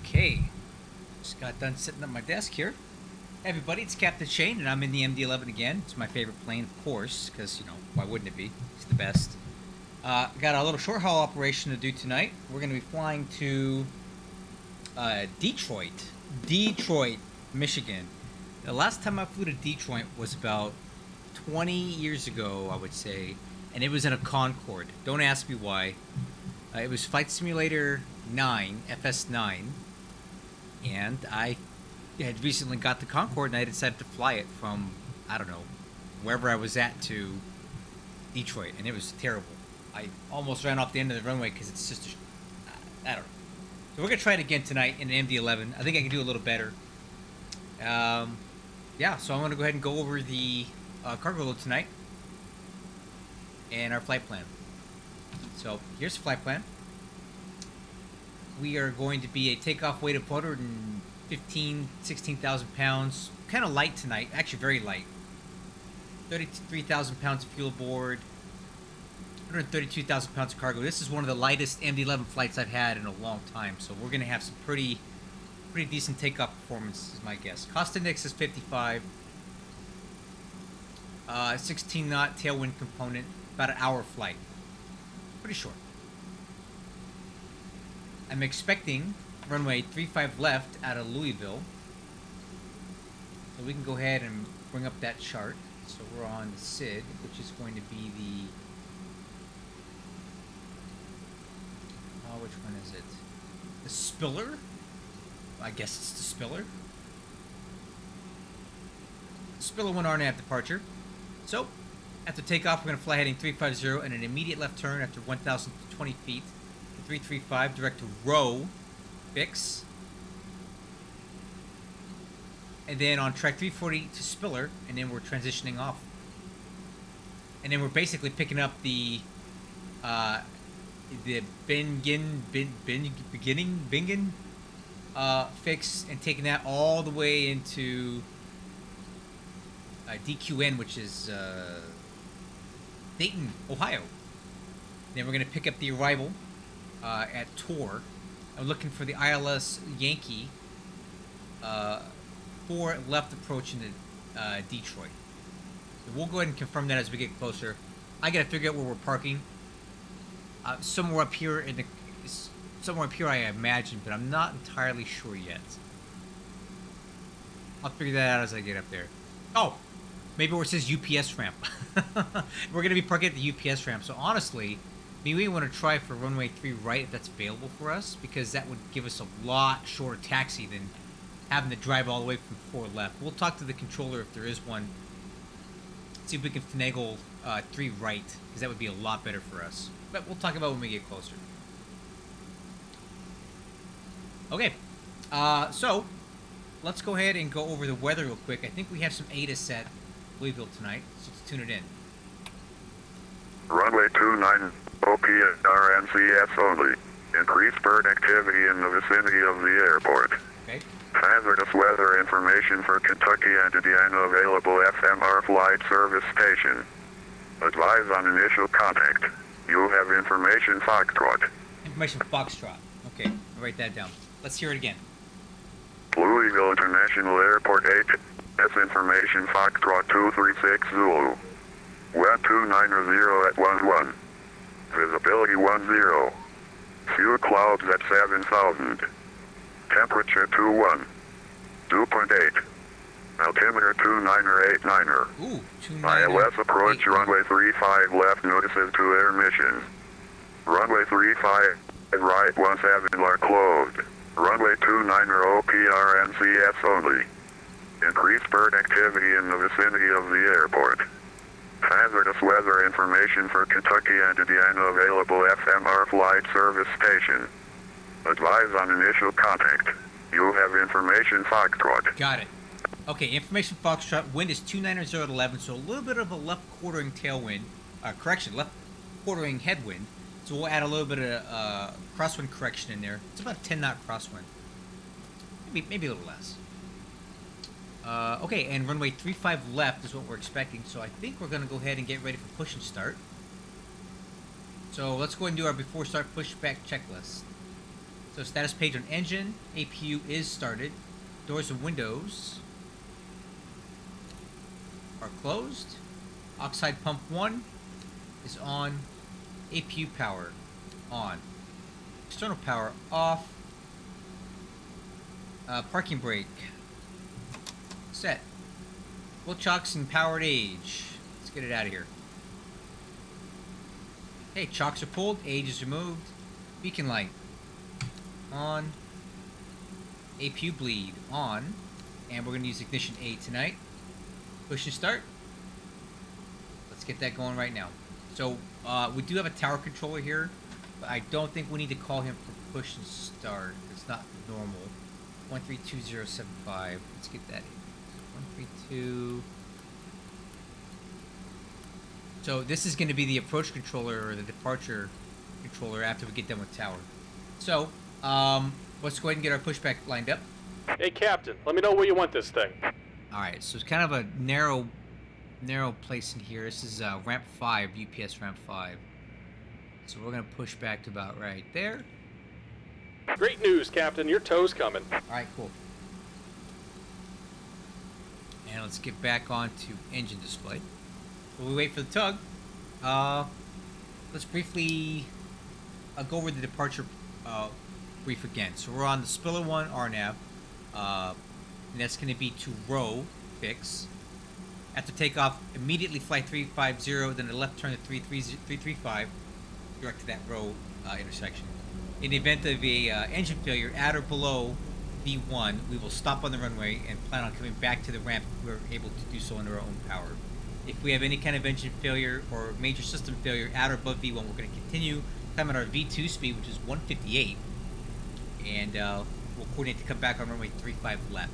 Okay, just got done sitting at my desk here. Hey everybody, it's Captain Shane, and I'm in the MD-11 again. It's my favorite plane, of course, because, you know, why wouldn't it be? It's the best. Got a little short haul operation to do tonight. We're going to be flying to Detroit, Michigan. The last time I flew to Detroit was about 20 years ago, I would say, and it was in a Concorde. Don't ask me why. It was Flight Simulator 9, FS9, and I had recently got the Concorde, and I decided to fly it from, I don't know, wherever I was at to Detroit, and it was terrible. I almost ran off the end of the runway because it's just, I don't know. So we're going to try it again tonight in an MD-11. I think I can do a little better. Yeah, so I'm going to go ahead and go over the cargo load tonight and our flight plan. So here's the flight plan. We are going to be a takeoff weight of 16,000 pounds. Kind of light tonight, actually very light. 33,000 pounds of fuel aboard. 132,000 pounds of cargo. This is one of the lightest MD-11 flights I've had in a long time. So we're going to have some pretty decent takeoff performance, is my guess. Cost index is 55. 16 knot tailwind component. About an hour flight. Pretty short. I'm expecting runway 35 left out of Louisville. So we can go ahead and bring up that chart. So we're on the SID, which is going to be the... which one is it? The Spiller? I guess it's the Spiller. Spiller 1 RNAV departure. So, after takeoff, we're going to fly heading 350 and an immediate left turn after 1,020 feet. 335 direct to row fix. And then on track 340 to Spiller, and then we're transitioning off. And then we're basically picking up the Bingen fix and taking that all the way into DQN, which is Dayton, Ohio. Then we're going to pick up the arrival at Tor. I'm looking for the ILS Yankee 4 left approach into Detroit. So we'll go ahead and confirm that as we get closer. I got to figure out where we're parking. Somewhere up here I imagine, but I'm not entirely sure yet. I'll figure that out as I get up there. Oh, maybe where it says UPS ramp. We're going to be parking at the UPS ramp. So honestly, maybe we want to try for runway 3 right if that's available for us, because that would give us a lot shorter taxi than having to drive all the way from 4 left. We'll talk to the controller if there is one. See if we can finagle 3 right, because that would be a lot better for us. But we'll talk about when we get closer. Okay, so let's go ahead and go over the weather real quick. I think we have some ASUS at Louisville tonight, so let's tune it in. Runway 29, OPR NCS only. Increased bird activity in the vicinity of the airport. Okay. Hazardous weather information for Kentucky and Indiana available FMR flight service station. Advise on initial contact. You have information Foxtrot. Information Foxtrot. Okay, I'll write that down. Let's hear it again. Louisville International Airport 8. That's information Foxtrot 236 Zulu. Wind 290 at 11. Visibility 10. Few clouds at 7,000. Temperature 21. Dew point 8. Altimeter 2989er. Ooh, 29er. ILS approach runway 35 left notices to air mission. Runway 35 right 17 are closed. Runway 29er OPR NCS only. Increased bird activity in the vicinity of the airport. Hazardous weather information for Kentucky and Indiana available FMR flight service station. Advise on initial contact. You have information Foxtrot. Got it. Okay, information Foxtrot. Wind is 290 at 11, so a little bit of a left quartering tailwind. Left quartering headwind. So we'll add a little bit of crosswind correction in there. It's about a 10 knot crosswind. Maybe a little less. Okay, and runway 35 left is what we're expecting, so I think we're going to go ahead and get ready for push and start. So let's go ahead and do our before start pushback checklist. So status page on engine. APU is started. Doors and windows are closed. Oxide pump 1 is on. APU power on. External power off. Parking brake set. Full chocks and powered age. Let's get it out of here. Okay, chocks are pulled. Age is removed. Beacon light on. APU bleed on. And we're going to use ignition A tonight. Push and start. Let's get that going right now. So we do have a tower controller here, but I don't think we need to call him for push and start. It's not normal. 132075. Let's get that in. 132. So this is going to be the approach controller or the departure controller after we get done with tower. So let's go ahead and get our pushback lined up. Hey, Captain, let me know where you want this thing. All right, so it's kind of a narrow place in here. This is ramp 5, UPS ramp 5. So we're going to push back to about right there. Great news, Captain. Your tow's coming. All right, cool. And let's get back onto engine display. While we wait for the tug, let's briefly go over the departure brief again. So we're on the Spiller 1 RNAV, and that's going to be to row fix. After takeoff, immediately fly 350, then a left turn to 335, direct to that row intersection. In the event of a engine failure at or below V1, we will stop on the runway and plan on coming back to the ramp if we're able to do so under our own power. If we have any kind of engine failure or major system failure at or above V1, we're going to continue climbing our V2 speed, which is 158, and we'll coordinate to come back on runway 35 left.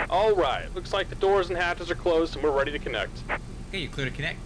All right. Looks like the doors and hatches are closed and we're ready to connect. Okay, you're clear to connect.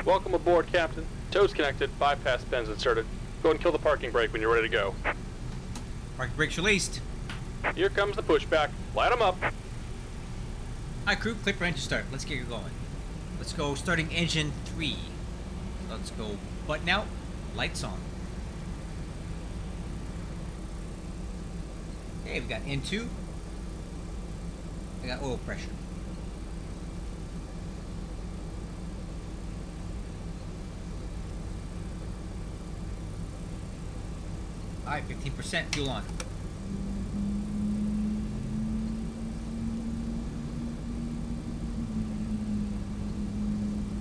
Welcome aboard, Captain. Tow's connected, bypass pins inserted. Go and kill the parking brake when you're ready to go. Parking brakes released. Here comes the pushback. Light 'em up. Alright, crew, clip for engine start. Let's get it going. Let's go starting engine 3. Let's go button out, lights on. Okay, we got N2. I got oil pressure. Alright, 15% fuel on.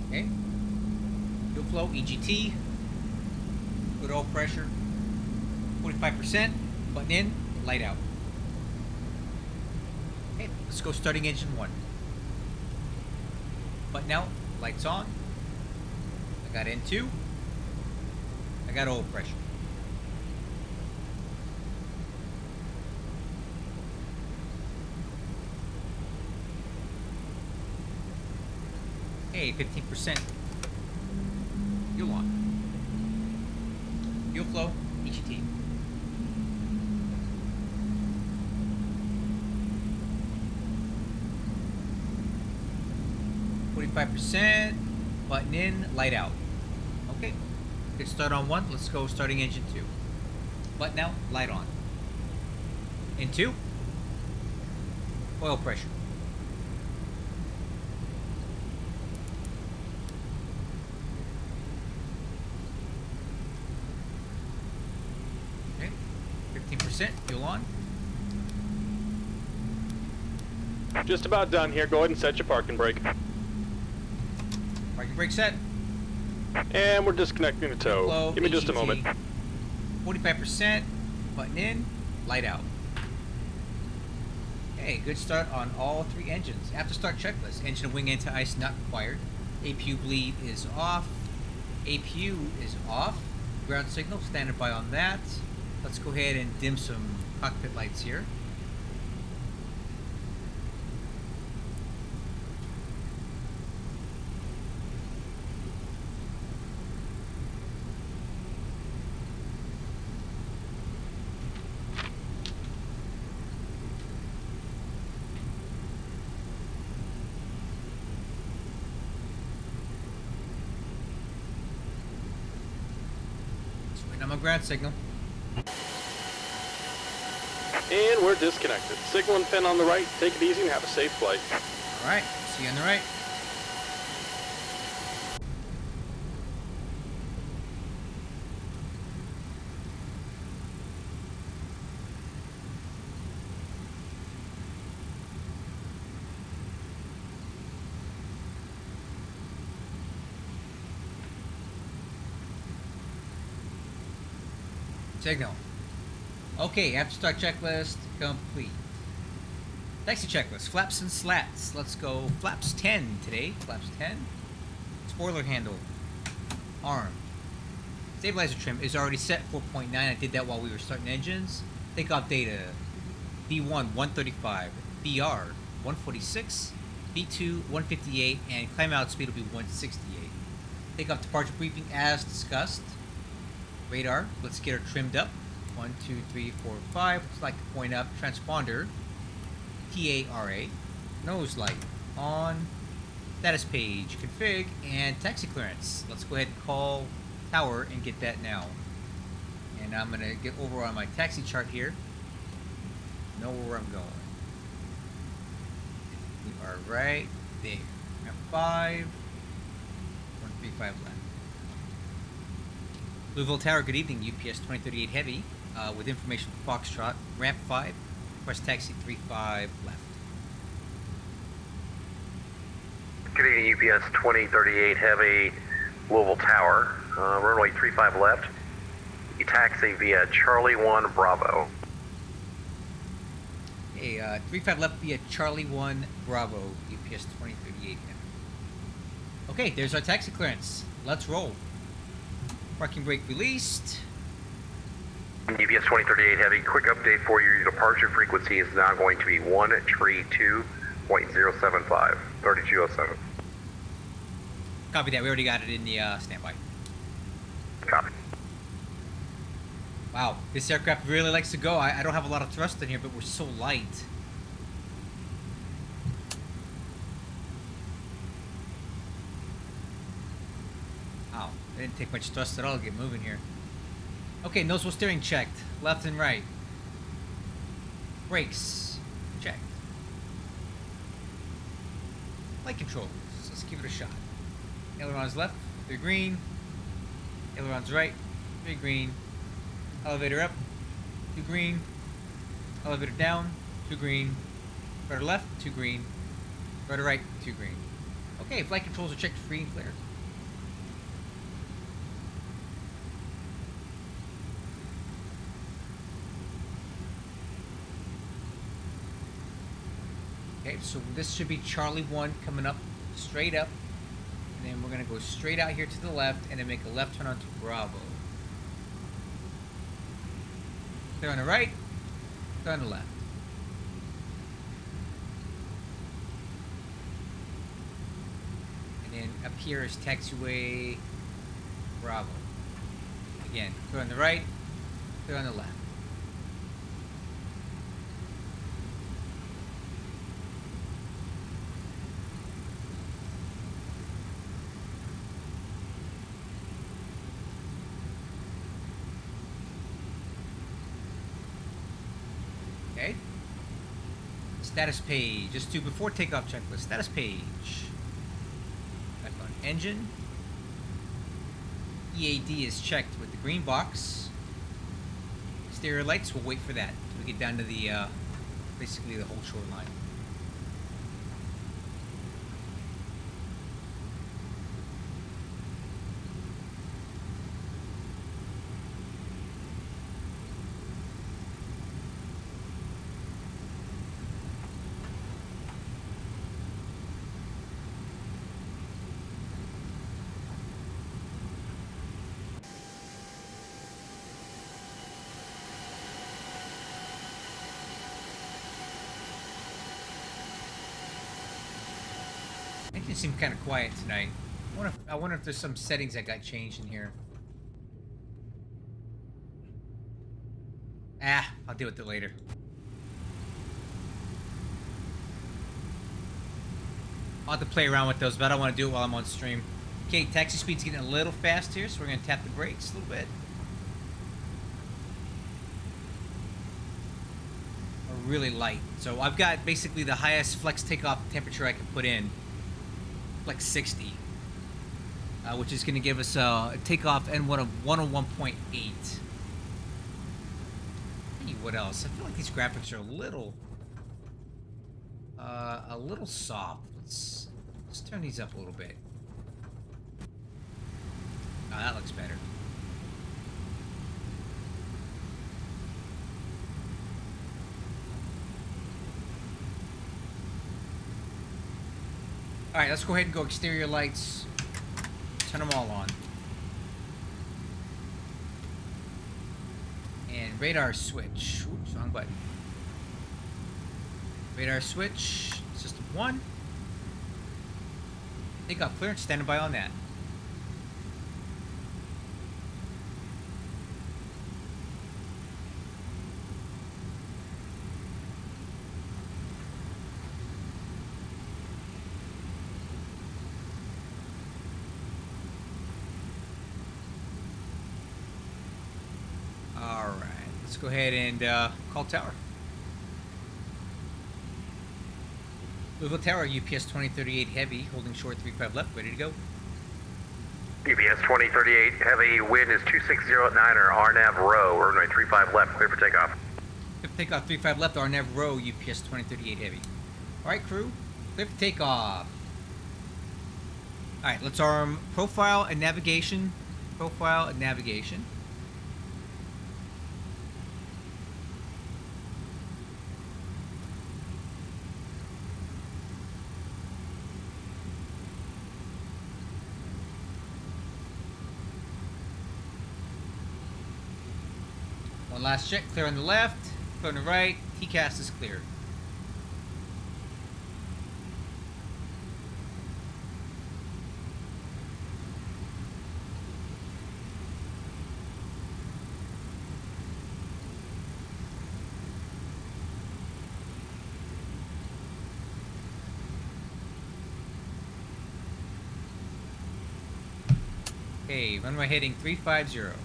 Okay. Fuel flow, EGT. Good oil pressure. 45%. Button in, light out. Okay, let's go starting engine 1. Button out, lights on. I got N2. I got oil pressure. Hey, 15% fuel on. Fuel flow, EGT. %, button in, light out. Okay, good start on 1. Let's go starting engine 2. Button out, light on. In 2, oil pressure. Okay, 15% fuel on. Just about done here. Go ahead and set your parking brake. Parking brake set. And we're disconnecting the tow. Flow, Give me just a EGT. moment. 45%. button in, light out. Okay, good start on all 3 engines. After start checklist, engine and wing anti-ice not required. APU bleed is off. APU is off. Ground signal, standing by on that. Let's go ahead and dim some cockpit lights here. I'm a ground signal. And we're disconnected. Signal and pin on the right. Take it easy and have a safe flight. Alright, see you on the right. Signal. Okay, after start checklist complete. Taxi checklist, flaps and slats. Let's go flaps 10 today. Flaps 10. Spoiler handle. Arm. Stabilizer trim is already set 4.9. I did that while we were starting engines. Takeoff data. B1 135. BR 146. B2 158. And climb out speed will be 168. Takeoff departure briefing as discussed. Radar, let's get her trimmed up. 1, 2, 3, 4, 5. Looks like to point up. Transponder. TARA. Nose light on. Status page. Config. And taxi clearance. Let's go ahead and call tower and get that now. And I'm going to get over on my taxi chart here. Know where I'm going. We are right there. F5. 135 left. Louisville Tower, good evening. UPS 2038 Heavy with information for Foxtrot. Ramp 5, request taxi 35 left. Good evening, UPS 2038 Heavy, Louisville Tower. Runway 35 left. You taxi via Charlie 1 Bravo. Hey, 35 left via Charlie 1 Bravo, UPS 2038 Heavy. Okay, there's our taxi clearance. Let's roll. Parking brake released. UPS 2038 Heavy, quick update for you. Your departure frequency is now going to be 132.075, 3207. Copy that. We already got it in the standby. Copy. Wow, this aircraft really likes to go. I don't have a lot of thrust in here, but we're so light. Wow, it didn't take much thrust at all to get moving here. Okay, nose wheel steering checked. Left and right. Brakes checked. Light controls. Let's give it a shot. Ailerons left, 3 green. Ailerons right, 3 green. Elevator up, 2 green. Elevator down, 2 green. Rudder left, 2 green. Rudder right, 2 green. Okay, flight controls are checked, free and clear. Okay, so this should be Charlie 1 coming up straight up. And then we're going to go straight out here to the left and then make a left turn onto Bravo. Clear on the right, clear on the left. And then up here is taxiway Bravo. Again, clear on the right, clear on the left. Okay. Status page. Just do before takeoff checklist. Status page. Back on engine. EAD is checked with the green box. Exterior lights, we'll wait for that until we get down to the basically the whole shoreline. It seemed kind of quiet tonight. I wonder if there's some settings that got changed in here. I'll deal with it later. I'll have to play around with those, but I don't want to do it while I'm on stream. Okay, taxi speed's getting a little fast here, so we're going to tap the brakes a little bit. Or really light. So I've got basically the highest flex takeoff temperature I can put in. Like 60. Which is going to give us a takeoff N1 of 101.8. Hey, what else? I feel like these graphics are a little soft. Let's turn these up a little bit. Oh, that looks better. Alright, let's go ahead and go exterior lights. Turn them all on. And radar switch. Oops, wrong button. Radar switch. System 1. Takeoff clearance. Standing by on that. Alright, let's go ahead and call tower. Louisville Tower, UPS 2038 Heavy, holding short 35 left, ready to go. UPS 2038 Heavy, wind is 260 at 9 or RNAV row, runway 35 left, clear for takeoff. Clear for takeoff 35 left, RNAV row, UPS 2038 Heavy. Alright, crew, clear for takeoff. Alright, let's arm profile and navigation. Profile and navigation. One last check, clear on the left, clear on the right, TCAS is clear. Okay, runway heading 350.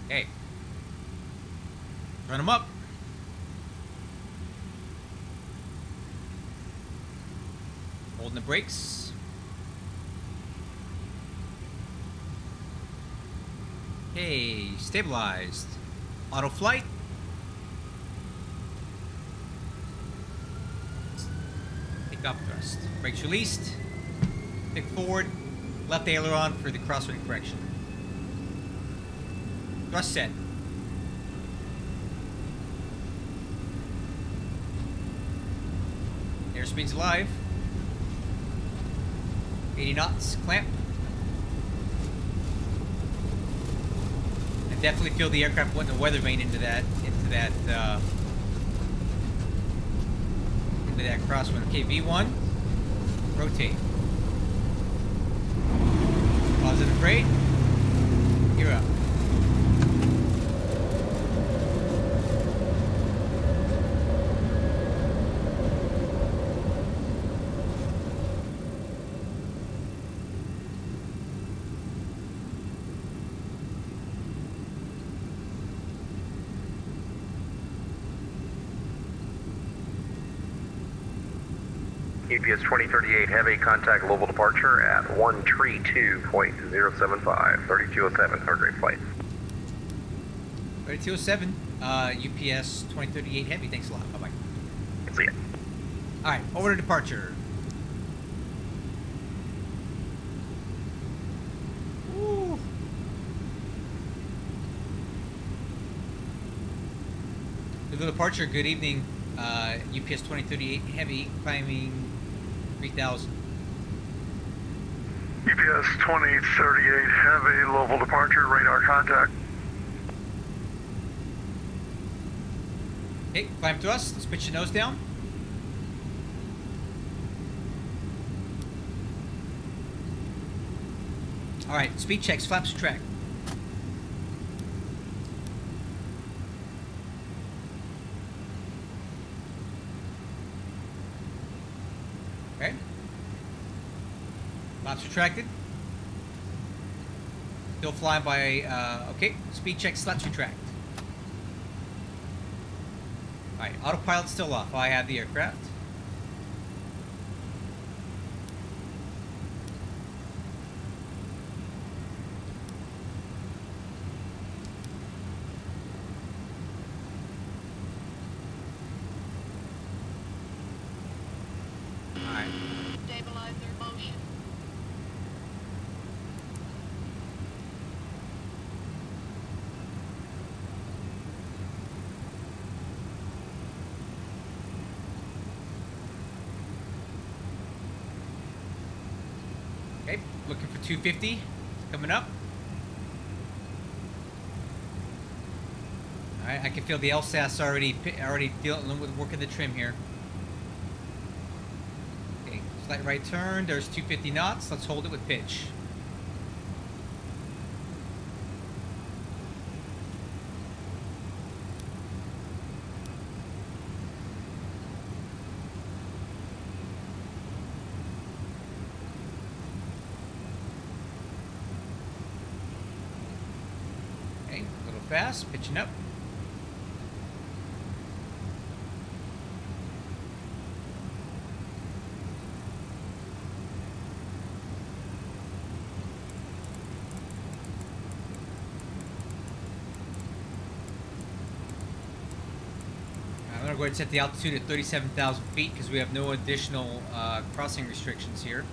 Okay. Run them up. Holding the brakes. Okay, stabilized. Auto flight. Take off thrust. Brakes released. Pick forward. Left aileron for the crosswind correction. Thrust set. Airspeed's alive. 80 knots. Clamp. I definitely feel the aircraft wanting a weather vane into that crosswind. Okay, V1. Rotate. Positive rate. Gear up. UPS 2038 Heavy, contact global departure at 132.075, 3207, heart rate flight. 3207, UPS 2038 Heavy, thanks a lot, bye-bye. See ya. Alright, over to departure. Woo. Louisville departure, good evening. UPS 2038 Heavy, climbing 3000. UPS 2038 Heavy, Louisville departure, radar contact. Okay, climb thrust. Let's pitch your nose down. All right, speed checks, flaps track. Okay. Flaps retracted. Still flying by, okay, speed check, slats retract. Alright, autopilot's still off. I have the aircraft. Alright. Stabilizer motion. Okay, looking for 250. Coming up. Alright, I can feel the LSAS already dealing with working the trim here. Okay, slight right turn. There's 250 knots. Let's hold it with pitch. Okay, a little fast, pitching up. I'm going to go ahead and set the altitude at 37,000 feet because we have no additional crossing restrictions here.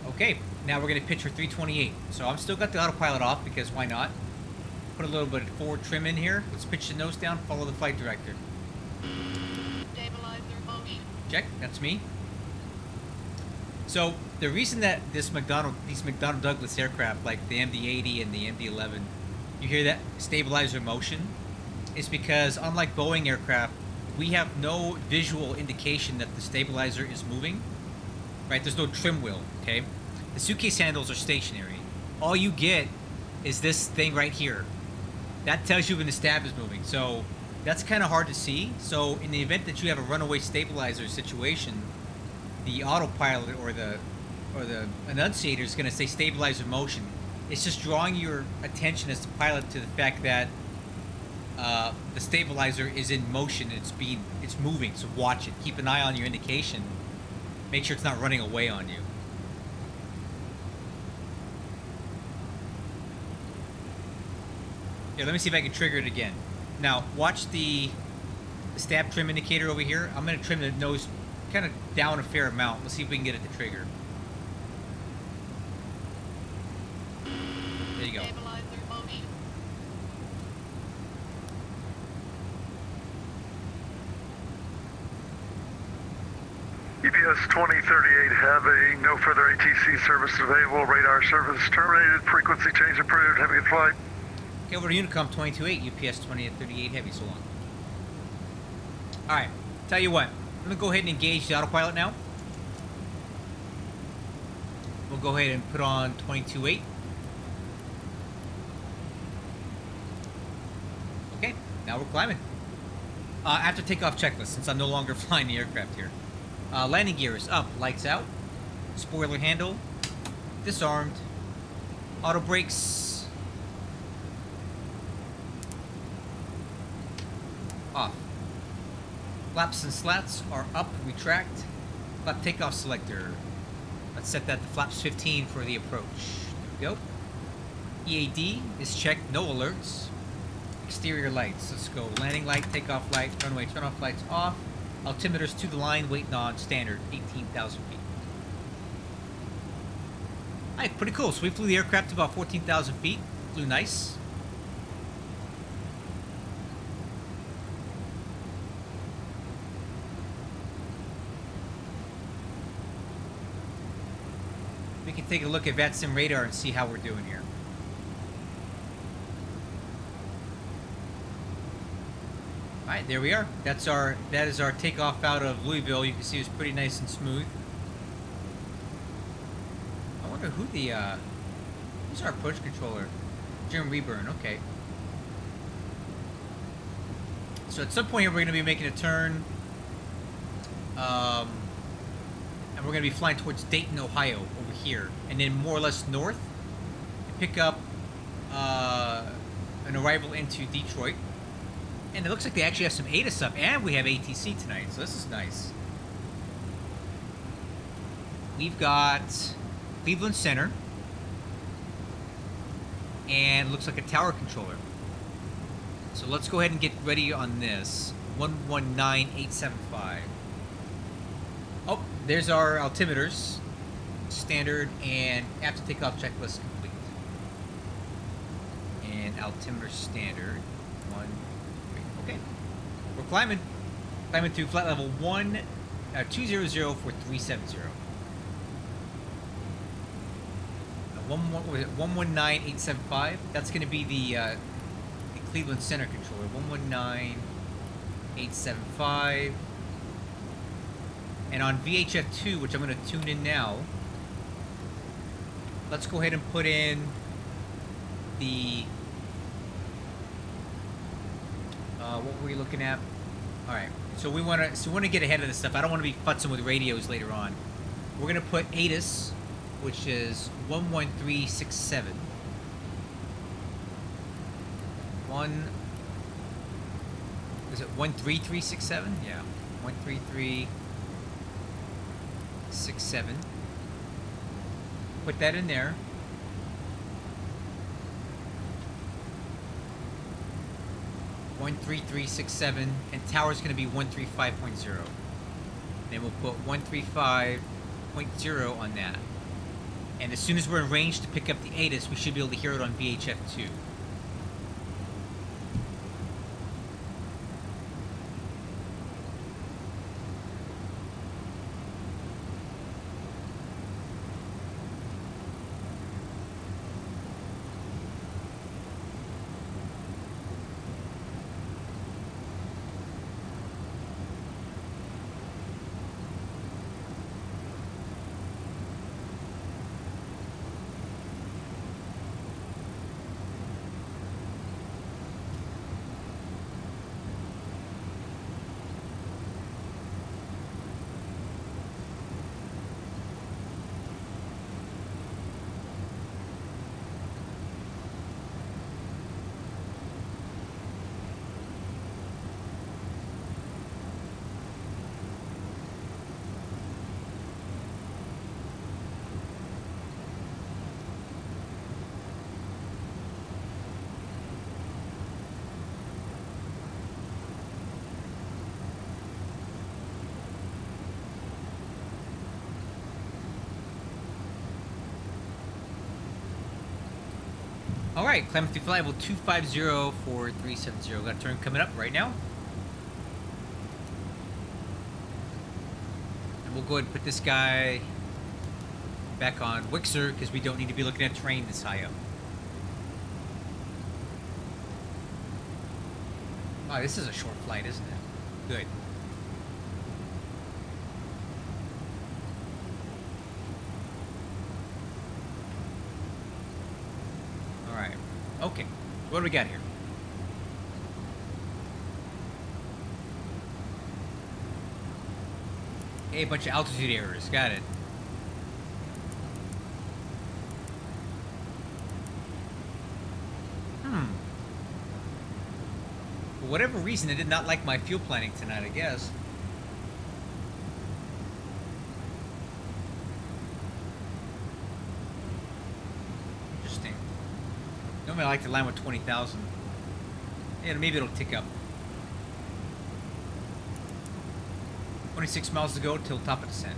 Okay, now we're going to pitch for 328. So I'm still got the autopilot off because why not? Put a little bit of forward trim in here. Let's pitch the nose down, follow the flight director. Stabilizer motion. Check, that's me. So the reason that these McDonnell Douglas aircraft, like the MD-80 and the MD-11, you hear that stabilizer motion, is because unlike Boeing aircraft, we have no visual indication that the stabilizer is moving. Right? There's no trim wheel. Okay, the suitcase handles are stationary. All you get is this thing right here. That tells you when the stab is moving. So that's kind of hard to see. So in the event that you have a runaway stabilizer situation, the autopilot or the annunciator is going to say stabilizer motion. It's just drawing your attention as the pilot to the fact that the stabilizer is in motion and it's moving. So watch it. Keep an eye on your indication. Make sure it's not running away on you. Here, let me see if I can trigger it again. Now watch the stab trim indicator over here. I'm going to trim the nose kind of down a fair amount. Let's see if we can get it to trigger. There you go. Stabilizer motion. UPS 2038 Heavy, no further ATC service available, radar service terminated, frequency change approved, heavy in flight. Okay, over to Unicom 228, UPS 2038 Heavy, so long. Alright, tell you what, I'm going to go ahead and engage the autopilot now. We'll go ahead and put on 22.8. Okay, now we're climbing. After takeoff checklist, since I'm no longer flying the aircraft here. Landing gear is up, lights out. Spoiler handle, disarmed. Auto brakes, off. Flaps and slats are up, retract. Flap takeoff selector. Let's set that to flaps 15 for the approach. There we go. EAD is checked, no alerts. Exterior lights, let's go. Landing light, takeoff light, runway turn-off lights off. Altimeters to the line, waiting on standard, 18,000 feet. Alright, pretty cool. So we flew the aircraft to about 14,000 feet. Flew nice. we can take a look at VATSIM radar and see how we're doing here. All right, there we are. That is our takeoff out of Louisville. You can see it's pretty nice and smooth. I wonder who who's our approach controller? Jim Reburn. Okay. So at some point here, we're going to be making a turn, and we're going to be flying towards Dayton, Ohio, over here, and then more or less north, to pick up an arrival into Detroit. And it looks like they actually have some ASUS up, and we have ATC tonight, so this is nice. We've got Cleveland Center, and looks like a tower controller. So let's go ahead and get ready on this. 119875. Oh, there's our altimeters. Standard and after takeoff checklist complete. And altimeter standard. 1, 3. Okay. We're climbing. Climbing to flight level 200 for 370. 119875. That's going to be the Cleveland Center controller. 119875. And on VHF2, which I'm going to tune in now, let's go ahead and put in the what were we looking at? All right, so we want to get ahead of this stuff. I don't want to be futzing with radios later on. We're going to put ATIS, which is 11367. Is it 13367? Yeah, 13367. Put that in there. One 13367, and tower's going to be 135.0. Then we'll put 135.0 on that. And as soon as we're in range to pick up the ATIS, we should be able to hear it on VHF2. Alright, climbing through flight level 250 for 370. Got a turn coming up right now. And we'll go ahead and put this guy back on Wixer because we don't need to be looking at terrain this high up. Oh, this is a short flight, isn't it? Good. Alright. Okay. What do we got here? Hey, a bunch of altitude errors. Got it. For whatever reason, I did not like my fuel planning tonight, I guess. Interesting. Normally I like to land with 20,000. Yeah, maybe it'll tick up. 26 miles to go till top of descent.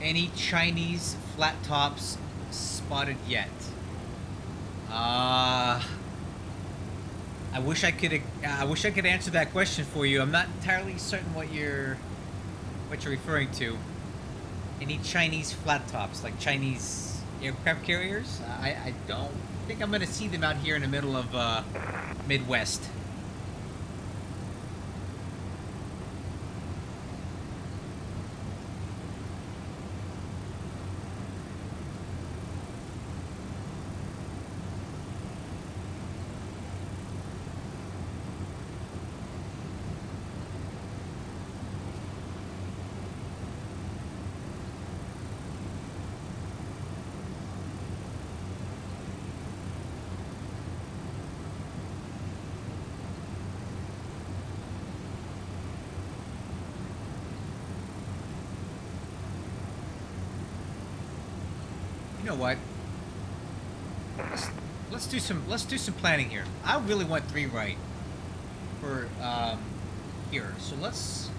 any Chinese flat tops spotted yet? I wish I could answer that question for you. I'm not entirely certain what you're referring to. Any Chinese flat tops, like Chinese aircraft carriers? I don't think I'm gonna see them out here in the middle of Midwest. You know what? Let's do some planning here. I really want 3 right for here. So let's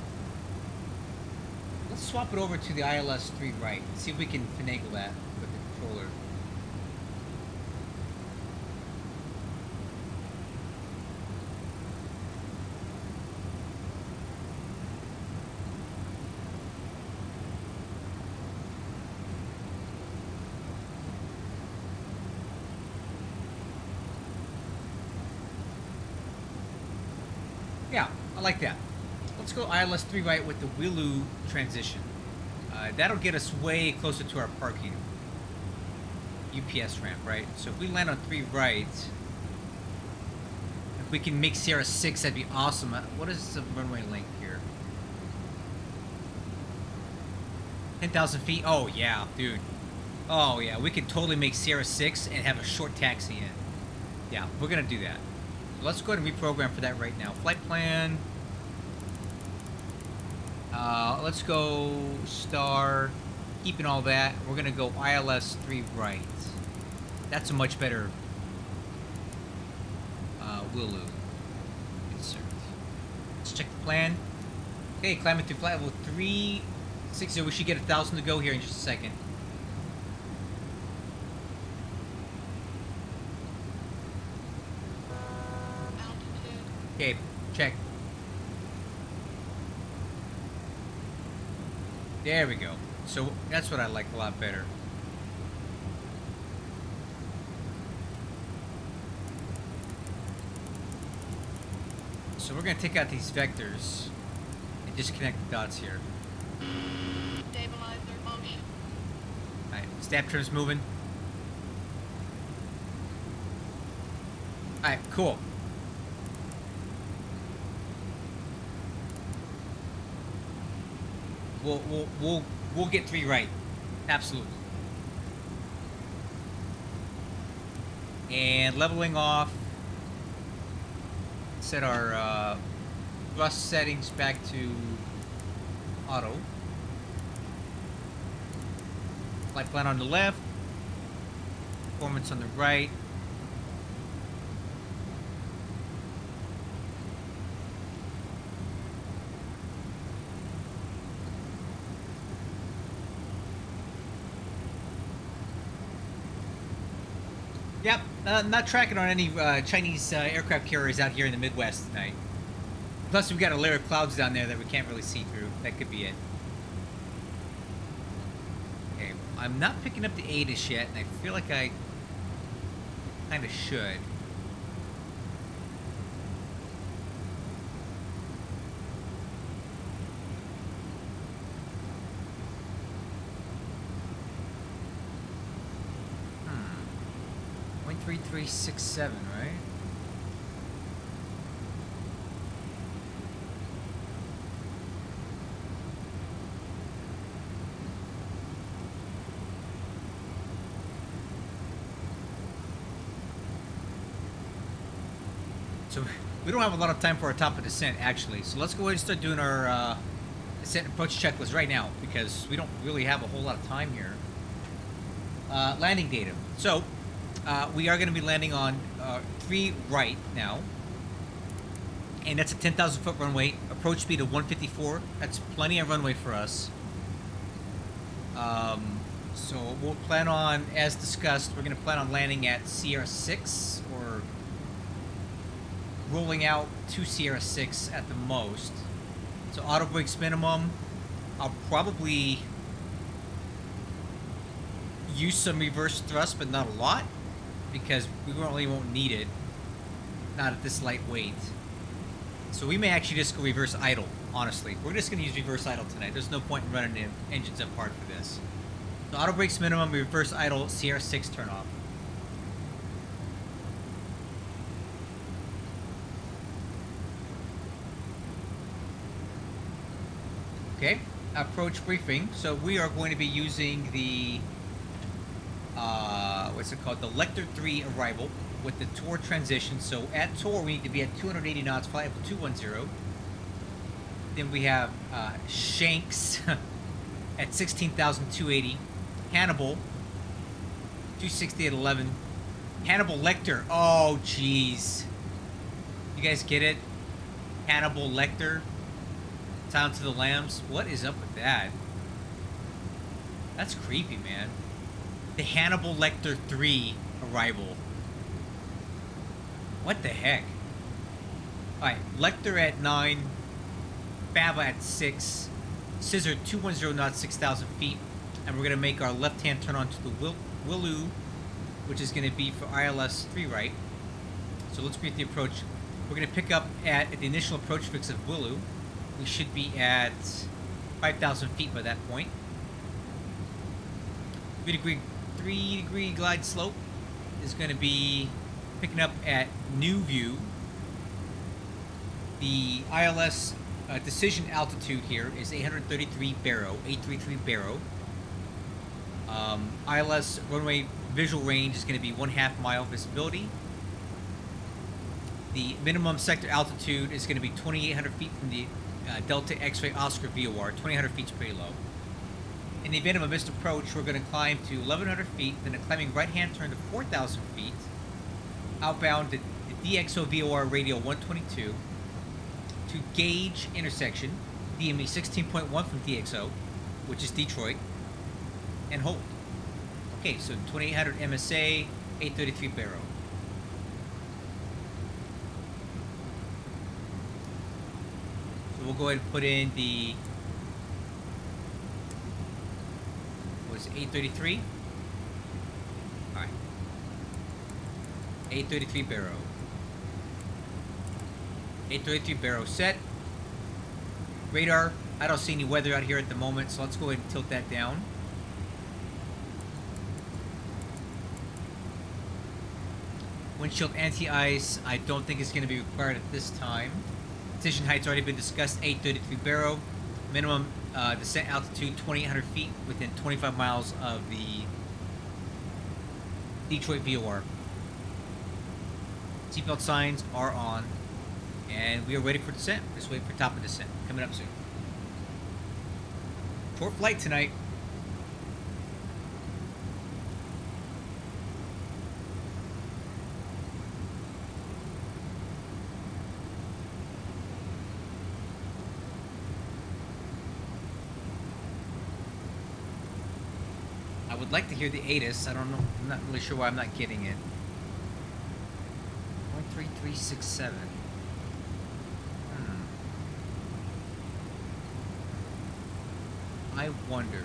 swap it over to the ILS 3 right. See if we can finagle that with the controller. Yeah, I like that. Let's go ILS 3 right with the Willu transition. That'll get us way closer to our parking UPS ramp, right? So if we land on 3 right, if we can make Sierra 6, that'd be awesome. What is the runway length here? 10,000 feet? Oh, yeah, dude. Oh, yeah, we could totally make Sierra 6 and have a short taxi in. Yeah, we're going to do that. Let's go ahead and reprogram for that right now. Flight plan. Let's go star. Keeping all that. We're going to go ILS 3 right. That's a much better Willu. Insert. Let's check the plan. Okay, climbing through flight level 360. We should get 1,000 to go here in just a second. Okay, check. There we go. So that's what I like a lot better. So we're going to take out these vectors and just connect the dots here. Stabilizer motion. Alright, stab trim's moving. Alright, cool. We'll get 3 right. Absolutely. And leveling off. Set our thrust settings back to auto. Flight plan on the left. Performance on the right. Yep, not tracking on any Chinese aircraft carriers out here in the Midwest tonight. Plus, we've got a layer of clouds down there that we can't really see through. That could be it. Okay, I'm not picking up the ATIS yet, and I feel like I kind of should. Hmm. 3367, right? So we don't have a lot of time for our top of descent, actually. So let's go ahead and start doing our descent approach checklist right now, because we don't really have a whole lot of time here. Landing data. So we are going to be landing on 3 right now, and that's a 10,000 foot runway. Approach speed of 154. That's plenty of runway for us. So we'll plan on, as discussed, we're going to plan on landing at Sierra 6 or rolling out to Sierra 6 at the most. So auto brakes minimum. I'll probably use some reverse thrust, but not a lot, because we really won't need it. Not at this light weight. So we may actually just go reverse idle, honestly. We're just going to use reverse idle tonight. There's no point in running the engines apart for this. So auto brakes minimum, reverse idle, Sierra 6 turn off. Okay, approach briefing. So we are going to be using the, what's it called? The Lecter 3 arrival with the Tor transition. So at Tor, we need to be at 280 knots, fly up to 210. Then we have Shanks at 16,280. Hannibal, 260 at 11. Hannibal Lecter. Oh, jeez. You guys get it? Hannibal Lecter. Down to the Lambs. What is up with that? That's creepy, man. The Hannibal Lecter 3 arrival. What the heck? Alright, Lecter at 9. Bava at 6. Scissor 210 knots, 6,000 feet. And we're going to make our left-hand turn on to the Willu, which is going to be for ILS 3 right. So let's brief the approach. We're going to pick up at the initial approach fix of Willu. We should be at 5,000 feet by that point. 3 degree glide slope is going to be picking up at New View. The ILS decision altitude here is 833 baro, 833 baro. ILS runway visual range is going to be 1/2 mile visibility. The minimum sector altitude is going to be 2,800 feet from the Delta X-ray Oscar VOR. 2,800 feet is pretty low. In the event of a missed approach, we're going to climb to 1,100 feet, then a climbing right-hand turn to 4,000 feet, outbound to the DXO VOR radial 122, to gauge intersection, DME 16.1 from DXO, which is Detroit, and hold. Okay, so 2,800 MSA, 833 baro. So we'll go ahead and put in the, what was it, 833? Alright. 833 baro. 833 baro set. Radar, I don't see any weather out here at the moment, so let's go ahead and tilt that down. Windshield anti-ice, I don't think it's going to be required at this time. Decision height's already been discussed, 833 baro. Minimum descent altitude, 2,800 feet within 25 miles of the Detroit VOR. Seatbelt signs are on, and we are ready for descent. Just wait for top of descent, coming up soon. Short flight tonight. I would like to hear the ATIS. I don't know. I'm not really sure why I'm not getting it. 13367. I wonder.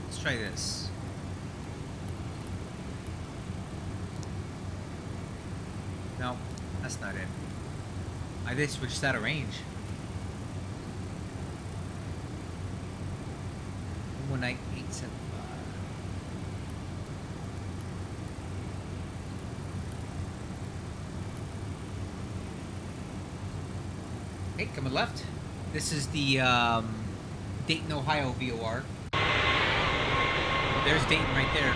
Let's try this. No, that's not it. I did switch that of range. 19875. Okay, coming left. This is the Dayton, Ohio VOR. There's Dayton right there.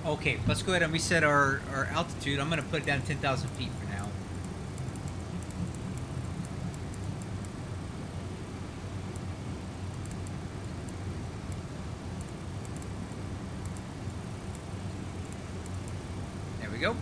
Okay, let's go ahead and reset our altitude. I'm going to put it down to 10,000 feet for now. There we go.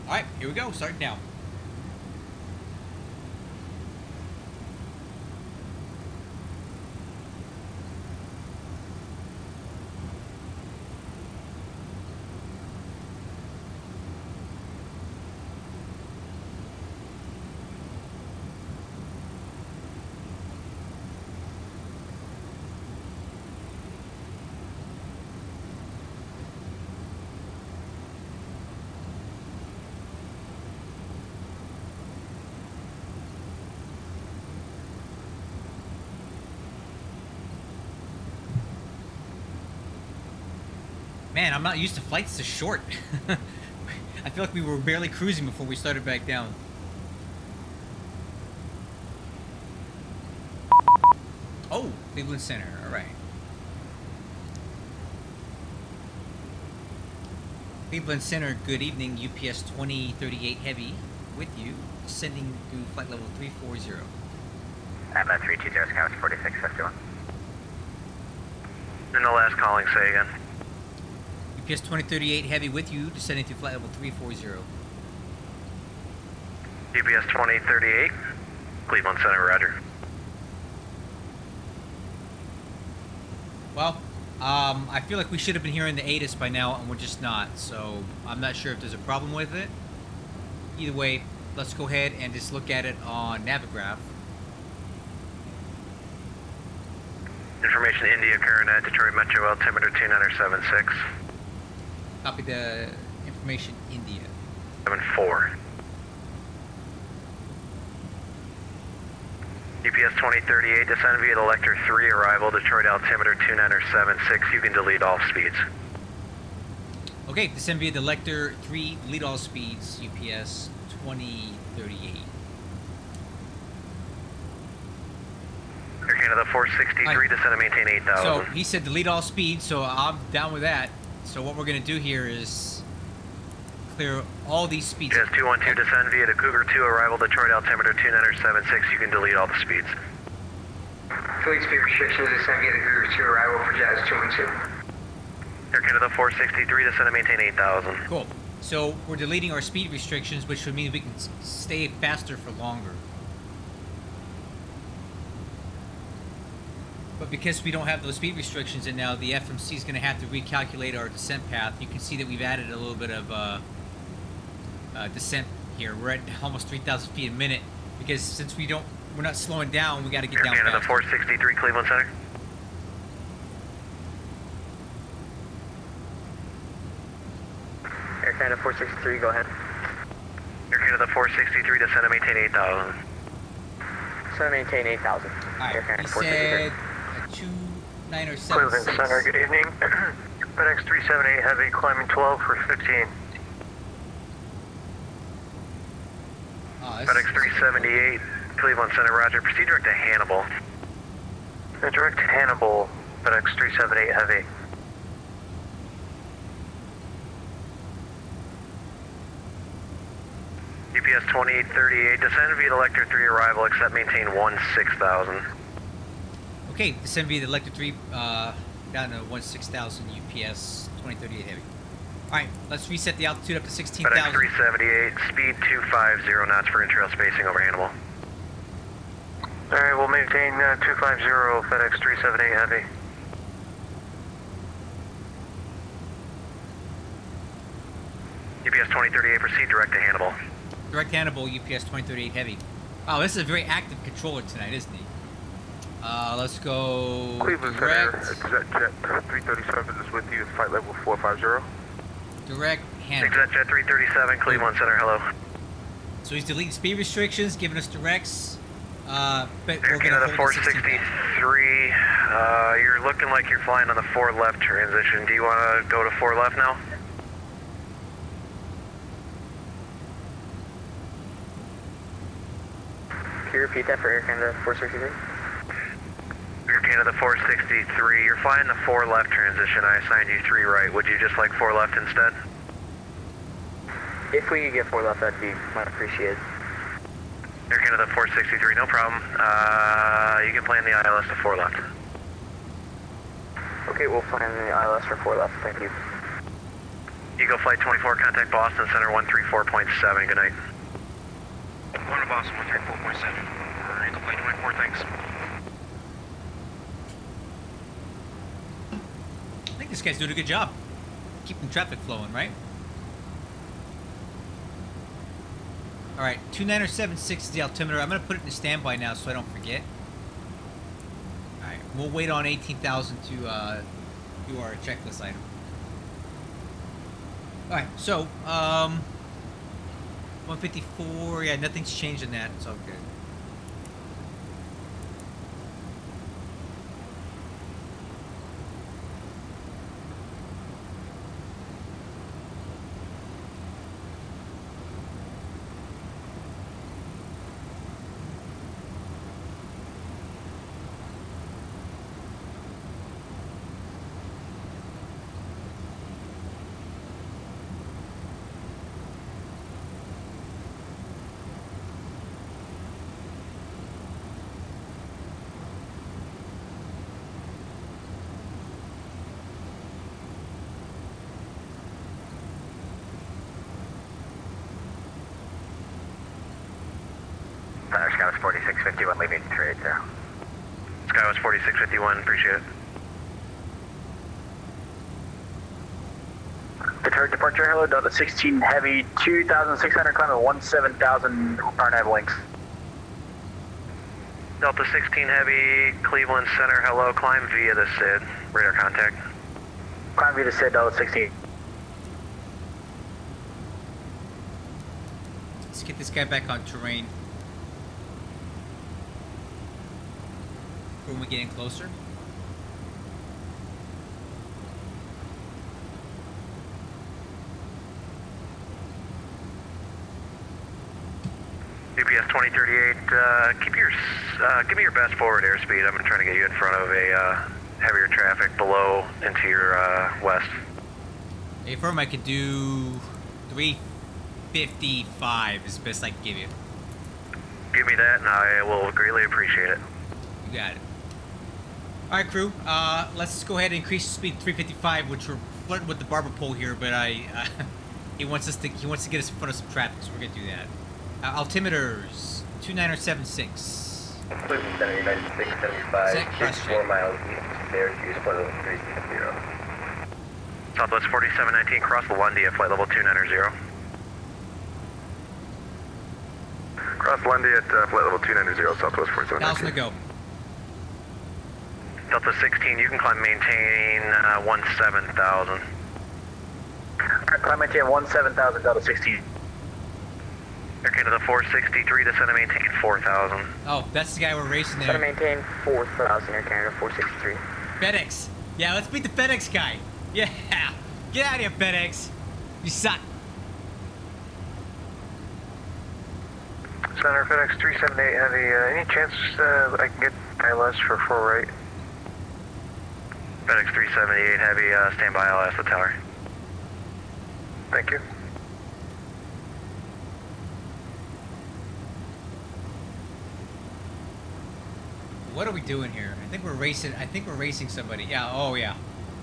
All right, here we go. Starting now. Man, I'm not used to flights this short. I feel like we were barely cruising before we started back down. Oh, Cleveland Center. All right. Cleveland Center, good evening. UPS 2038 Heavy with you, descending to flight level 340. About 320, Scouts 4651. And the last calling, say again. UPS 2038 Heavy with you, descending to flight level 340. UPS 2038, Cleveland Center, roger. Well, I feel like we should have been hearing the ATIS by now, and we're just not, so I'm not sure if there's a problem with it. Either way, let's go ahead and just look at it on Navigraph. Information India, current at Detroit Metro, altimeter 2976. Copy the information, India. 74. UPS 2038, descend via the Lecter 3, arrival, Detroit altimeter 2976. You can delete all speeds. Okay, descend via the Lecter 3, delete all speeds, UPS 2038. Air Canada 463, Right. descend and maintain 8,000. So he said delete all speeds, so I'm down with that. So what we're going to do here is clear all these speeds. UPS 212, descend via the Cougar 2, arrival, Detroit altimeter 2976. You can delete all the speeds. Fleet speed restrictions, descend via the Cougar 2, arrival for Jazz 212. Air Canada 463, descend and maintain 8,000. Cool. So we're deleting our speed restrictions, which would mean we can stay faster for longer. But because we don't have those speed restrictions, and now the FMC is going to have to recalculate our descent path, you can see that we've added a little bit of descent here. We're at almost 3,000 feet a minute because since we're not slowing down, we got to get down Air Canada faster. 463, Cleveland Center. Air Canada 463, go ahead. Air Canada 463, descend and maintain 8,000. So maintain 8,000. Alright, Air he Canada said 2976. Cleveland Center, good evening. FedEx 378 Heavy, climbing 12 for 15. FedEx 378, Cleveland Center, roger. Proceed direct to Hannibal. Direct to Hannibal, FedEx 378 Heavy. UPS 2838, descend via Electra 3 arrival, except maintain 16,000. Okay, descend via the Electra 3 down to 16,000 UPS 2038 heavy. Alright, let's reset the altitude up to 16,000. FedEx 378, speed 250 knots for intrail spacing over Hannibal. Alright, we'll maintain 250 FedEx 378 Heavy. UPS 2038, proceed direct to Hannibal. Direct Hannibal, UPS 2038 heavy. Wow, this is a very active controller tonight, isn't he? Let's go Cleveland direct. Center, Jet 337 is with you, flight level 450. Direct Hannibal. Jet 337, Cleveland Center, hello. So he's deleting speed restrictions, giving us directs. But we're Air going Canada to 463, you're looking like you're flying on the 4 left transition. Do you want to go to 4 left now? Can you repeat that for Air Canada 463? Air Canada 463, you're flying the 4 left transition. I assigned you 3 right. Would you just like 4 left instead? If we could get 4 left, that'd be much appreciated. Air Canada 463, no problem. You can plan the ILS to 4 left. Okay, we'll plan the ILS for 4 left, thank you. Eagle Flight 24, contact Boston Center 134.7, good night. 1 to Boston 134.7. Eagle Flight 24, thanks. I think this guy's doing a good job. Keeping traffic flowing, right? Alright, 29076 is the altimeter. I'm going to put it in standby now so I don't forget. Alright, we'll wait on 18,000 to do our checklist item. Alright, so, 154, yeah, nothing's changed in that. It's all good. Skywest 4651, leaving 380. Skywest 4651, appreciate it. Deferred departure, hello, Delta 16 Heavy, 2,600, climb at 17,000, RNAV links. Delta 16 Heavy, Cleveland Center, hello, climb via the SID, radar contact. Climb via the SID, Delta 16. Let's get this guy back on terrain. When we get in closer. UPS 2038, give me your best forward airspeed. I'm trying to get you in front of a heavier traffic below into your west. Hey, firm, I could do 355 is the best I can give you. Give me that and I will greatly appreciate it. You got it. Alright, crew, let's go ahead and increase speed to 355, which we're flirting with the barber pole here, but he wants to get us in front of some traffic, so we're gonna do that. Altimeters 29076. Cleveland Center, United 675, 4 miles east, there to use flight level 360. Southwest 4719, cross Landia, flight level 290. Cross Landia at flight level 290, Southwest 4719. 1,000 to go. Delta 16, you can climb maintain 17,000. Climb maintain 17,000, Delta 16. Air Canada 463, descend and maintain 4,000. Oh, that's the guy we're racing Descend there. and maintain 4,000, Air Canada 463. FedEx. Yeah, let's beat the FedEx guy. Yeah. Get out of here, FedEx. You suck. Center FedEx 378 Heavy, any chance I can get ILS for 4 right? FedEx 378 Heavy, stand by, I'll ask the tower. Thank you. What are we doing here? I think we're racing somebody. Yeah, oh yeah.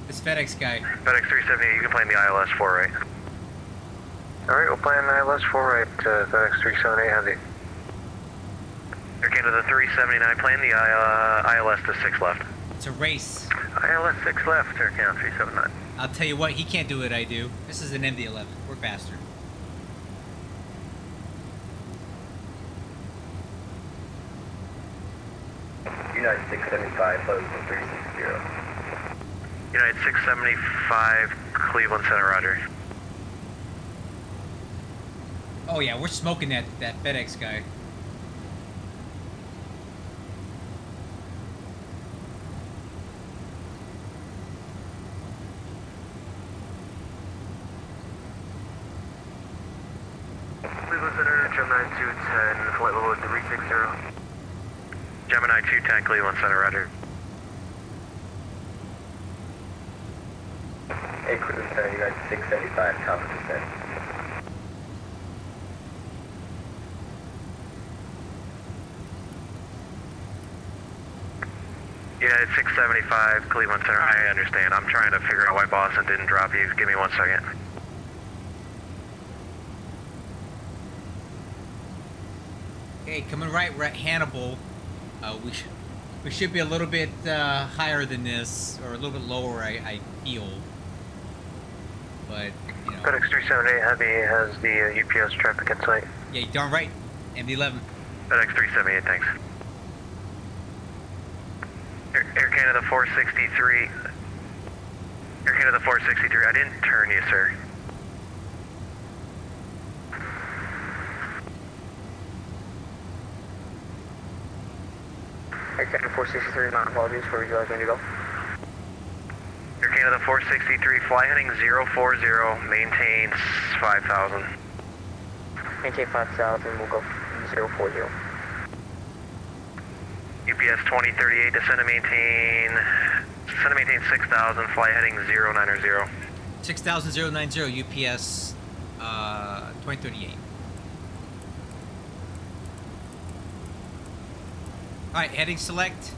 This FedEx guy. FedEx 378, you can play in the ILS 4 right. Alright, we'll play in the ILS 4 right, FedEx 378 Heavy. Air Canada 379, playing the ILS to 6 left. It's a race. ILS 6 left, Air Canada 379. I'll tell you what, he can't do it, I do. This is an MD-11. We're faster. United 675, close to 360. United 675, Cleveland Center, roger. Oh yeah, we're smoking that FedEx guy. Cleveland Center, Gemini 210, flight level 360. Gemini 210, Cleveland Center, roger. Hey, Cleveland Center, United 675, top of descent. United 675, Cleveland Center, I understand. I'm trying to figure out why Boston didn't drop you. Give me 1 second. Okay, coming right, we're at Hannibal. We should be a little bit higher than this, or a little bit lower, I feel. But, you know. FedEx 378 Heavy has the UPS traffic in sight. Yeah, you're darn right. MD-11. FedEx 378, thanks. Air Canada 463. Air Canada 463, I didn't turn you, sir. Air Canada 463, my apologies, where would you like me to go? Air Canada 463, fly heading 040, maintain 5,000. Maintain 5,000, we'll go 040. UPS 2038, descend and maintain 6,000, fly heading 090. 6,090 UPS 2038. Alright, heading select.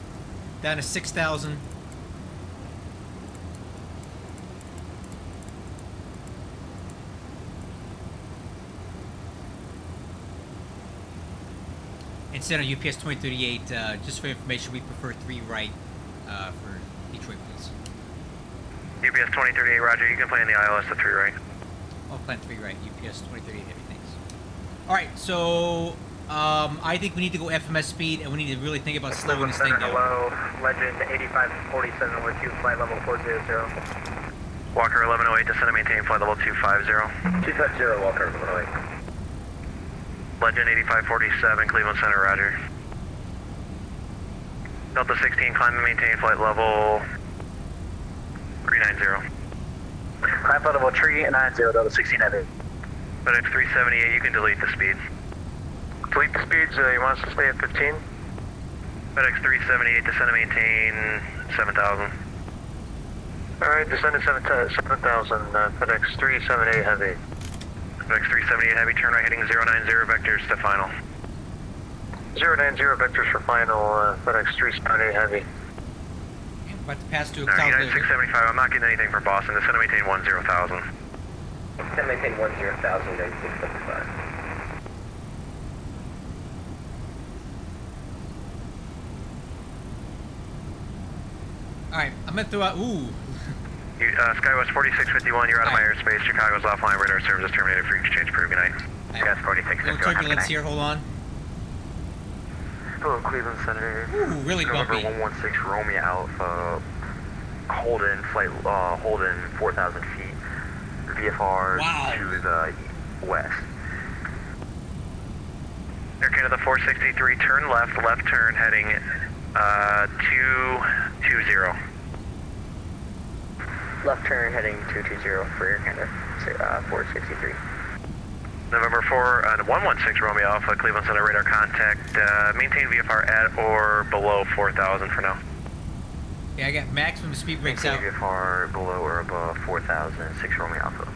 Down to 6,000. Instead of UPS 2038, just for information, we prefer 3 right for Detroit, please. UPS 2038, roger, you can play in the ILS to 3 right. Oh, plan 3 right, UPS 2038, heavy, thanks. Alright, so I think we need to go FMS speed, and we need to really think about slowing this thing down. Hello, Legend 8547 over 2, flight level 400. Walker 1108, descend and maintain flight level 250. 250, Walker 1108. Legend 8547, Cleveland Center, roger. Delta 16, climb and maintain flight level 390. Climb flight level 390, Delta 16 heavy. FedEx 378, you can delete the speed. Delete the speeds, you want us to stay at 15? FedEx 378, descend and maintain 7,000. Alright, descend at 7,000, FedEx 378 heavy. FedEx 378 heavy, turn right heading 090, vectors to final. 090 vectors for final, FedEx 378 heavy. And we're about to pass to a Alright, cloud United layer. 675, I'm not getting anything from Boston, descend and maintain 10,000. Descend and maintain 10,000, United 675. Alright, I'm gonna throw out, ooh. Skywest 4651, you're out of my airspace. Chicago's offline, radar service is terminated for exchange per good night. Yes, 4651. Little turbulence here, hold on. Hello, Cleveland Center. Ooh, really bumpy. November 116 Romeo Alpha, Holden, flight, Holden 4,000 feet, VFR to the west. Air Canada 463, turn left turn heading 220. Left turn heading 220 for Air Canada 463. November 116 Romeo Alpha, Cleveland Center radar contact. Maintain VFR at or below 4,000 for now. Yeah, I got maximum speed brakes out. Maintain VFR below or above 4,000, 6 Romeo Alpha.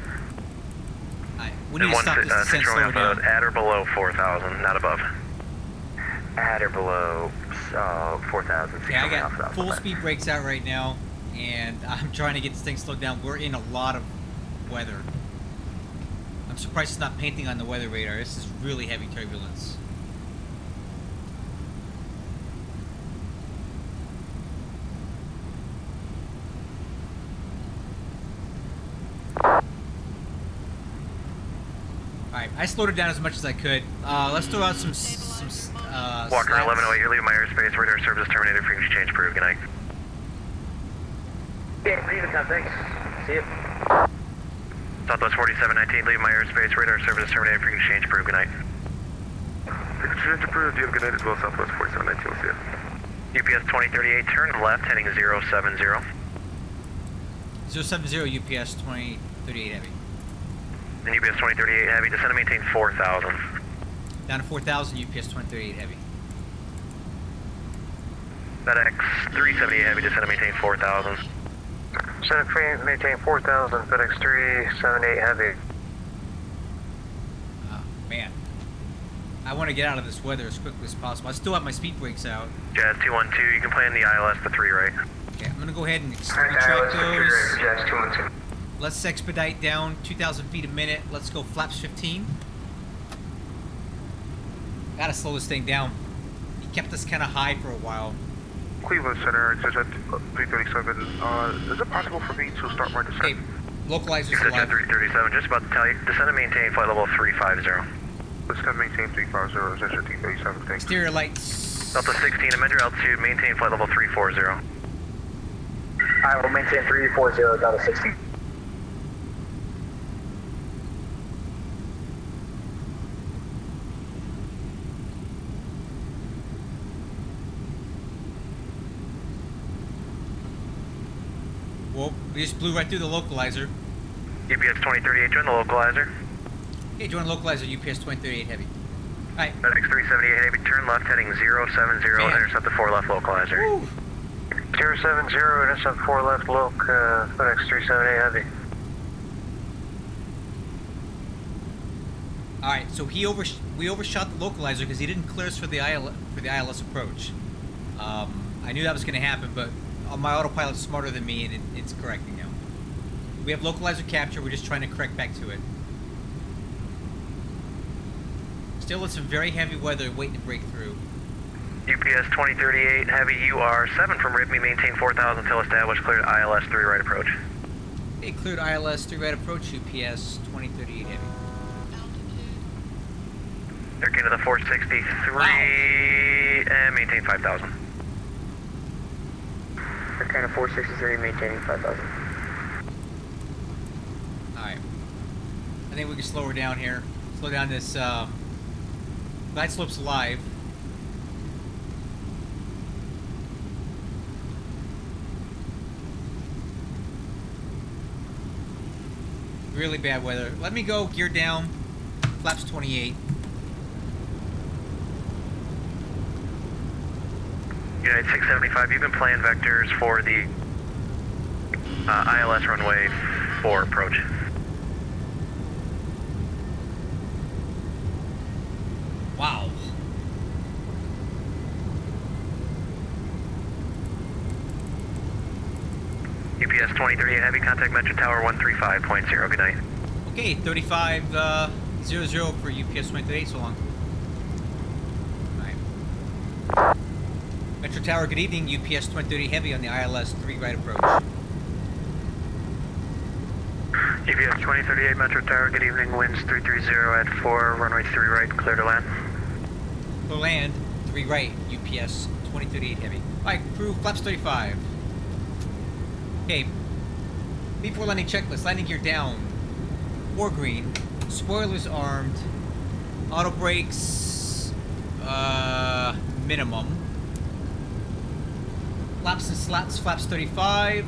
Alright, we need to stop this descent, 6 slow Romeo her down. Alpha, at or below 4,000, not above. At or below 4,000, 6 Yeah, I Romeo got Alpha. full speed brakes out right now, and I'm trying to get this thing slowed down. We're in a lot of weather. I'm surprised it's not painting on the weather radar. This is really heavy turbulence. Alright, I slowed it down as much as I could. Let's throw out some Walker slats. 1108, you're leaving my airspace. Radar service terminated. Frequency change approved. Good night. Yeah, leaving time, thanks. See you. Southwest 4719, leaving my airspace. Radar service terminated. Frequency change approved. Good night. Frequency change approved. You have a good night as well, Southwest 4719. We'll see you. UPS 2038, turn left, heading 070. 070 UPS 2038 heavy. And UPS 2038 heavy, descend and maintain 4,000. Down to 4,000 UPS 2038 heavy. FedEx 378 heavy, descend and maintain 4,000. Descend and maintain 4,000, FedEx 378 heavy. Oh, man. I want to get out of this weather as quickly as possible. I still have my speed brakes out. Jazz 212, you can plan the ILS to 3 right. Okay, I'm going to go ahead and retract those. Jazz 212. Let's expedite down 2,000 feet a minute. Let's go flaps 15. Gotta slow this thing down. He kept us kind of high for a while. Cleveland Center, it says at 337. Is it possible for me to start my descent? Okay, localizers Descend alive. 337, just about to tell you, descend and maintain flight level 350. Descend maintain 350, Descend 337, thanks. Exterior lights. Delta 16, amend your altitude, maintain flight level 340. I will maintain 340, Delta 16. Whoa, we just blew right through the localizer. UPS 2038, join the localizer. Okay, join localizer UPS 2038 heavy. Alright. FedEx 378 heavy, turn left heading 070, Man. intercept the 4 left localizer. Woo. 070, intercept 4 left loc, FedEx 378 heavy. Alright, so we overshot the localizer because he didn't clear us for the ILS approach. I knew that was going to happen, but my autopilot's smarter than me, and it's correcting now. We have localizer capture. We're just trying to correct back to it. Still in some very heavy weather, waiting to break through. UPS 2038 heavy, you are 7 from RIPME, maintain 4,000 until established, cleared ILS 3 right approach. Okay, cleared ILS 3 right approach, UPS 2038 heavy. Turkey to the 463, Wow. and maintain 5,000. Kind of 463, maintaining 5,000. Alright. I think we can slow her down here. Slow down this, glide slope's alive. Really bad weather. Let me go, gear down, flaps 28. United 675, you can plan vectors for the ILS runway 4 approach. Wow. UPS 2038 heavy, contact Metro Tower 135.0, good night. Okay, 3500 for UPS 2038, so long. Alright. Metro Tower, good evening. UPS 2038 heavy on the ILS 3 right approach. UPS 2038 Metro Tower, good evening. Winds 330 at 4, runway 3 right, clear to land. Clear land, 3 right, UPS 2038 heavy. Alright, crew, flaps 35. Okay, before landing checklist, landing gear down. 4 green, spoilers armed, auto brakes, minimum. Flaps and slats, flaps 35.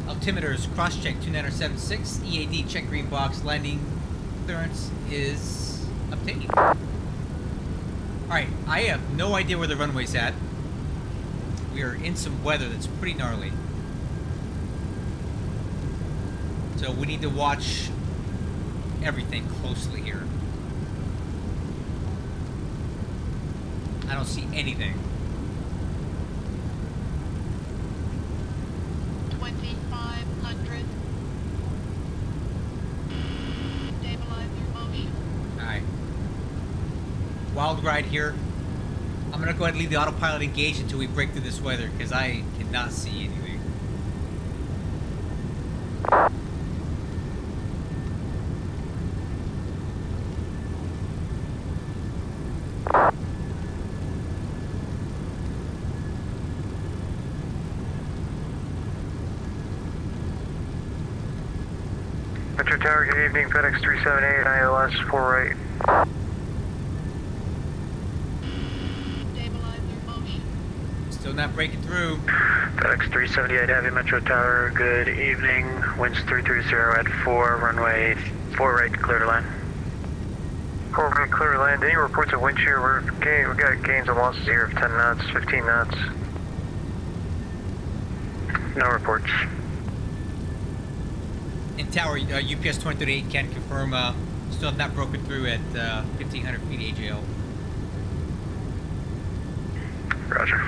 Altimeters, cross-check 2976. EAD, check green box. Landing clearance is obtained. Alright, I have no idea where the runway's at. We are in some weather that's pretty gnarly. So we need to watch everything closely here. I don't see anything. 2500. Stabilizer motion. Alright. Wild ride here. I'm gonna go ahead and leave the autopilot engaged until we break through this weather, because I cannot see anything. Metro Tower, good evening, FedEx 378, ILS 4 right. Stabilizer motion. Still not breaking through. FedEx 378 Heavy, Metro Tower, good evening, winds 330 at 4, runway 4 right, clear to land. 4 right, clear to land. Any reports of wind shear? We got gains and losses here of 10 knots, 15 knots. No reports. In tower, UPS 2038 can confirm, still have not broken through at 1500 feet AJL. Roger.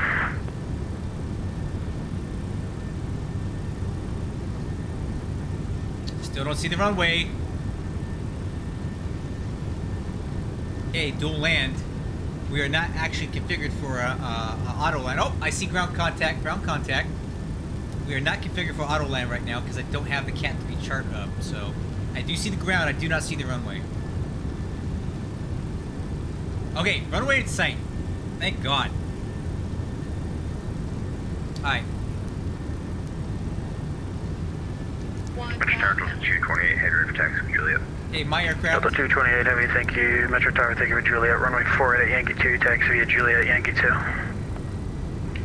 Still don't see the runway. Okay, dual land. We are not actually configured for a auto land. Oh, I see ground contact, ground contact. We are not configured for auto land right now because I don't have the Cat 3 chart up. So I do see the ground, I do not see the runway. Okay, runway in sight. Thank God. Alright. Metro Tower, 228 headroom for taxi Juliet. Hey, my aircraft. Delta 228 Heavy, thank you. Metro Tower, thank you for Juliet. Runway 4 right at Yankee 2, taxi via Juliet, Yankee 2.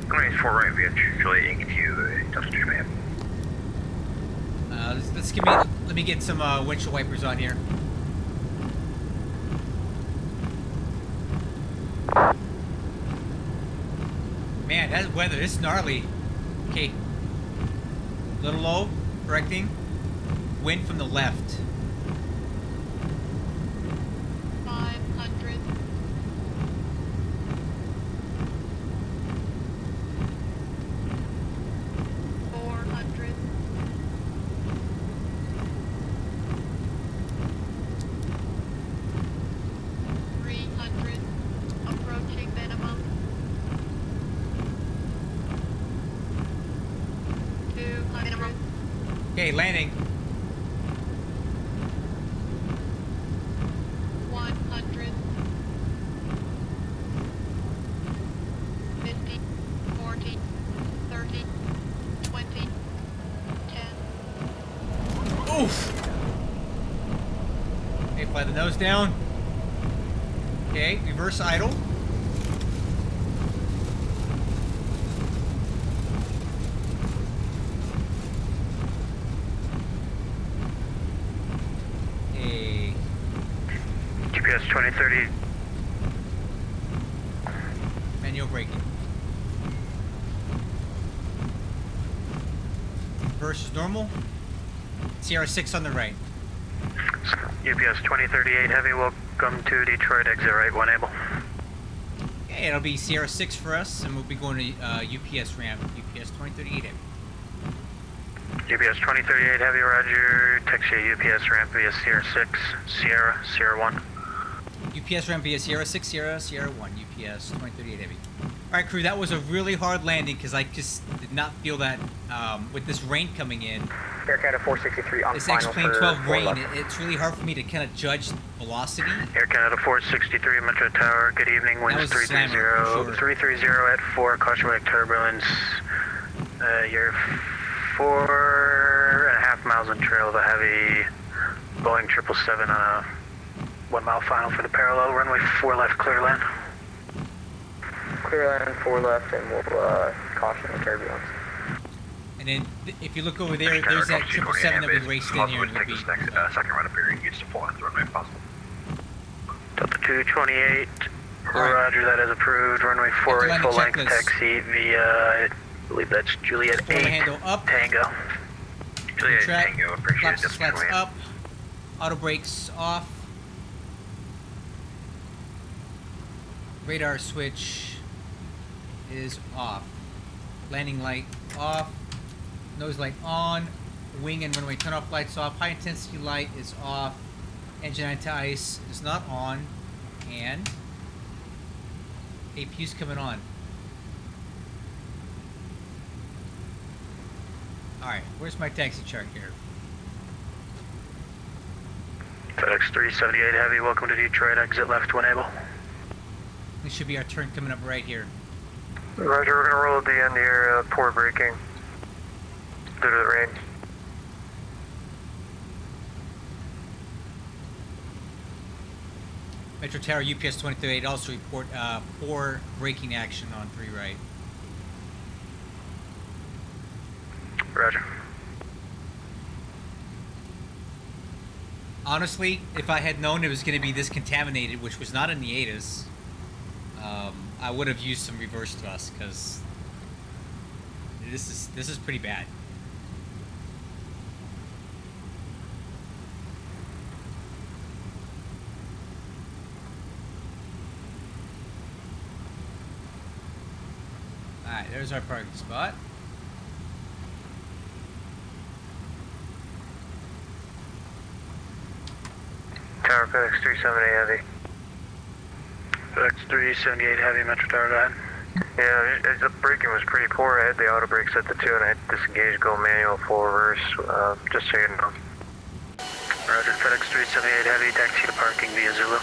Runway 4 right via Juliet, Yankee 2, Delta 228. Let's give me. Let me get some windshield wipers on here. Man, that weather is gnarly. Okay. Little low, correcting. Wind from the left. 500. Approaching minimum. 200. Okay, landing. 100. 50. 40. 30. 20. 10. Oof. Okay, fly the nose down. Okay, reverse idle. Hey. GPS 2030. Manual braking. Reverse is normal. CR6 on the right. UPS 2038 Heavy, welcome to Detroit, exit right, 1 able. Okay, it'll be CR6 for us, and we'll be going to UPS ramp, UPS 2038 Heavy. UPS 2038 Heavy, roger, taxi UPS ramp via CR6, Sierra 1. UPS ramp via Sierra 6, Sierra 1, UPS 2038 Heavy. Alright crew, that was a really hard landing because I just did not feel that with this rain coming in. Air Canada 463 on This final X-Plane for 12 rain, left. it's really hard for me to kind of judge velocity. Air Canada 463 Metro Tower, good evening, winds was a slammer, for sure. 330 at 4, caution wake turbulence. You're 4.5 miles on trail of a heavy Boeing 777 on a 1 mile final for the parallel, runway 4 left, clear land. Clear land 4 left, and we'll caution the turbulence. And then if you look over there, there's that 777 that we raced in here. Take this next second run up here and get to full on the runway if possible. Delta 228, Alright. Roger, that is approved. Runway Have 4 to right, land full the length checklist. taxi via, I believe that's Juliet Pull the 8 handle up. Tango. Juliet Track. Tango, appreciate Flaps the the slats command. up. Auto brakes off. Radar switch is off. Landing light off. Nose light on. Wing and runway turn off lights off. High intensity light is off. Engine anti-ice is not on. And APU's coming on. Alright, where's my taxi chart here? FedEx 378 Heavy, welcome to Detroit, exit left when able. This should be our turn coming up right here. Roger, we're gonna roll at the end here, poor braking due to the rain. Metro Tower UPS 2038 also report poor braking action on 3 right. Roger. Honestly, if I had known it was going to be this contaminated, which was not in the ASUS, I would have used some reverse thrust because this is pretty bad. All right, there's our parking spot. Tower FedEx 378 Heavy. FedEx 378 Heavy, Metro Tower, go ahead. Yeah, the braking was pretty poor. I had the auto brake set to 2 and I had disengaged, go manual, full reverse, just so you know. Roger, FedEx 378 Heavy, taxi to parking via Zulu.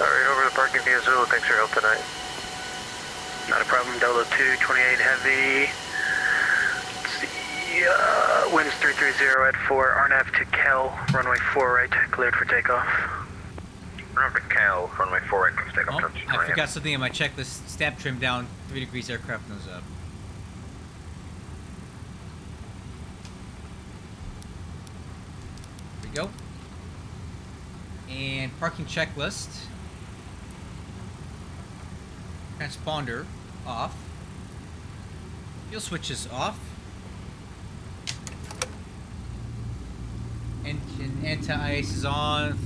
Alright, over to parking via Zulu, thanks for your help tonight. Not a problem, Delta 228 Heavy. Let's see, winds 330 at 4, RNAV to Kel, runway 4 right, cleared for takeoff. Runway to Cal, runway 4 right, comes take off. Oh, I forgot something on my checklist. Stab trim down, 3 degrees, aircraft nose up. There we go. And parking checklist. Transponder off. Fuel switches off. Engine anti-ice is on.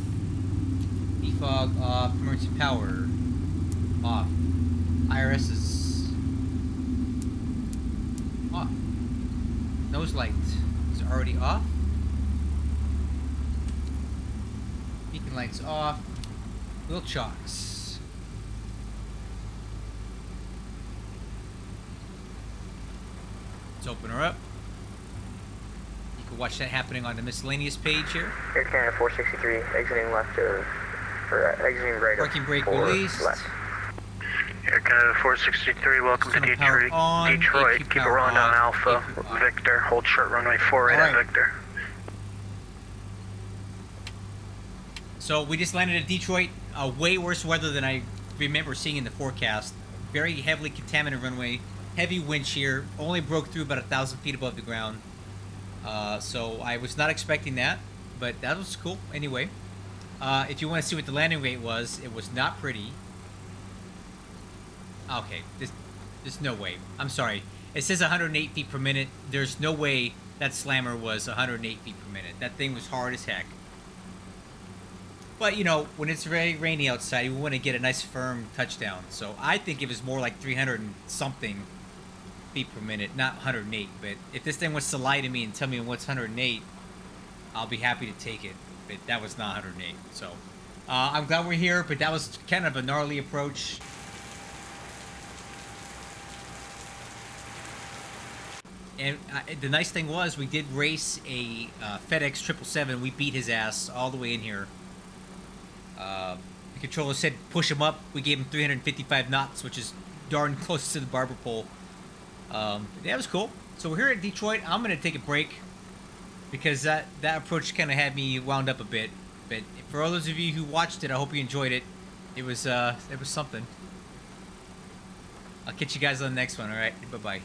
Defog off. Emergency power off. IRS is off. Nose light is already off. Beacon lights off. Wheel chocks. Let's open her up. You can watch that happening on the miscellaneous page here. Air Canada 463, exiting left of, or exiting right Parking of brake 4 released. left. Air Canada 463, welcome to Turn the power Detroit. on, Detroit, AQ keep it power rolling down off, Alpha. AQ off. Victor, hold short runway 4 right Alright. at Victor. So we just landed at Detroit. Way worse weather than I remember seeing in the forecast. Very heavily contaminated runway. Heavy wind shear. Only broke through about 1,000 feet above the ground. So I was not expecting that, but that was cool anyway. If you want to see what the landing rate was, it was not pretty. Okay, there's no way. I'm sorry. It says 108 feet per minute. There's no way that slammer was 108 feet per minute. That thing was hard as heck. But, you know, when it's very rainy outside, we want to get a nice firm touchdown. So I think it was more like 300 and something feet per minute, not 108. But if this thing wants to lie to me and tell me what's 108, I'll be happy to take it. But that was not 108. So I'm glad we're here, but that was kind of a gnarly approach. And the nice thing was we did race a FedEx 777. We beat his ass all the way in here. The controller said push him up. We gave him 355 knots, which is darn close to the barber pole. That was cool. So we're here at Detroit. I'm going to take a break because that approach kind of had me wound up a bit. But for all those of you who watched it, I hope you enjoyed it. It was something. I'll catch you guys on the next one, all right? Bye-bye.